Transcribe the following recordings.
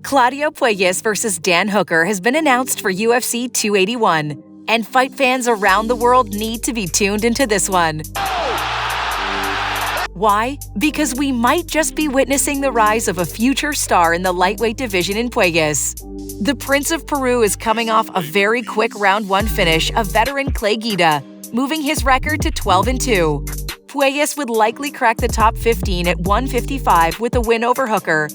Claudio Puelles versus Dan Hooker has been announced for UFC 281, and fight fans around the world need to be tuned into this one. Why? Because we might just be witnessing the rise of a future star in the lightweight division in Puelles. The Prince of Peru is coming off a very quick round 1 finish of veteran Clay Guida, moving his record to 12-2. Puelles would likely crack the top 15 at 155 with a win over Hooker.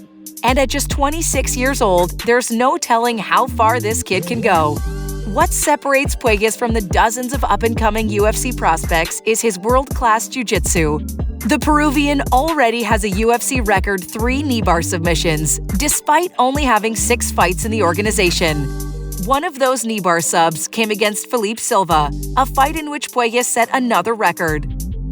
And at just 26 years old, there's no telling how far this kid can go. What separates Puelles from the dozens of up-and-coming UFC prospects is his world-class jiu-jitsu. The Peruvian already has a UFC record 3 knee bar submissions, despite only having 6 fights in the organization. One of those knee bar subs came against Felipe Silva, a fight in which Puelles set another record.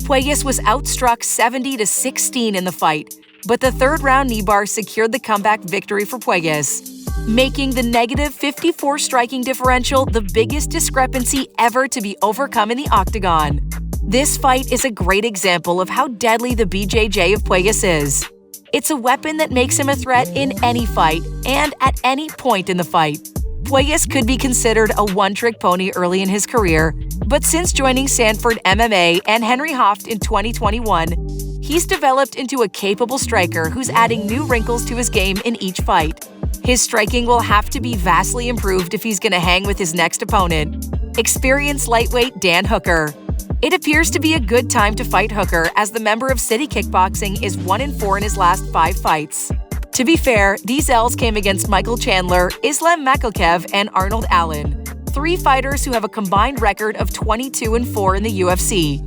Puelles was outstruck 70-16 in the fight, but the third-round knee bar secured the comeback victory for Puelles, making the -54 striking differential the biggest discrepancy ever to be overcome in the octagon. This fight is a great example of how deadly the BJJ of Puelles is. It's a weapon that makes him a threat in any fight and at any point in the fight. Puelles could be considered a one-trick pony early in his career, but since joining Sanford MMA and Henry Hooft in 2021, he's developed into a capable striker who's adding new wrinkles to his game in each fight. His striking will have to be vastly improved if he's going to hang with his next opponent, experienced lightweight Dan Hooker. It appears to be a good time to fight Hooker, as the member of City Kickboxing is 1-4 in his last 5 fights. To be fair, these L's came against Michael Chandler, Islam Makhachev, and Arnold Allen, 3 fighters who have a combined record of 22-4 in the UFC.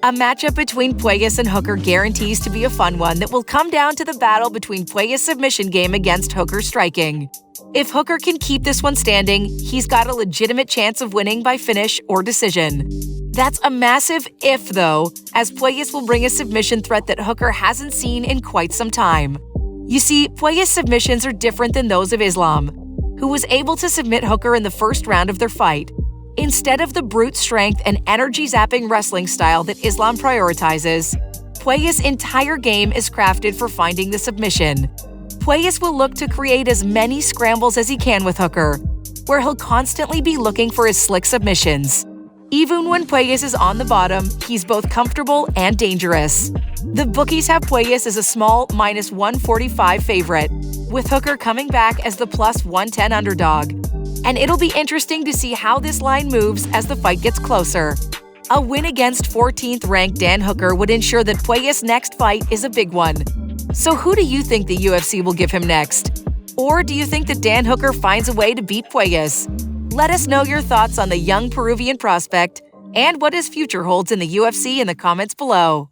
A matchup between Puelles and Hooker guarantees to be a fun one that will come down to the battle between Puelles' submission game against Hooker's striking. If Hooker can keep this one standing, he's got a legitimate chance of winning by finish or decision. That's a massive if, though, as Puelles will bring a submission threat that Hooker hasn't seen in quite some time. You see, Puelles' submissions are different than those of Islam, who was able to submit Hooker in the first round of their fight. Instead of the brute strength and energy-zapping wrestling style that Islam prioritizes, Puelles' entire game is crafted for finding the submission. Puelles will look to create as many scrambles as he can with Hooker, where he'll constantly be looking for his slick submissions. Even when Puelles is on the bottom, he's both comfortable and dangerous. The bookies have Puelles as a small -145 favorite, with Hooker coming back as the +110 underdog. And it'll be interesting to see how this line moves as the fight gets closer. A win against 14th-ranked Dan Hooker would ensure that Puelles' next fight is a big one. So who do you think the UFC will give him next? Or do you think that Dan Hooker finds a way to beat Puelles? Let us know your thoughts on the young Peruvian prospect and what his future holds in the UFC in the comments below.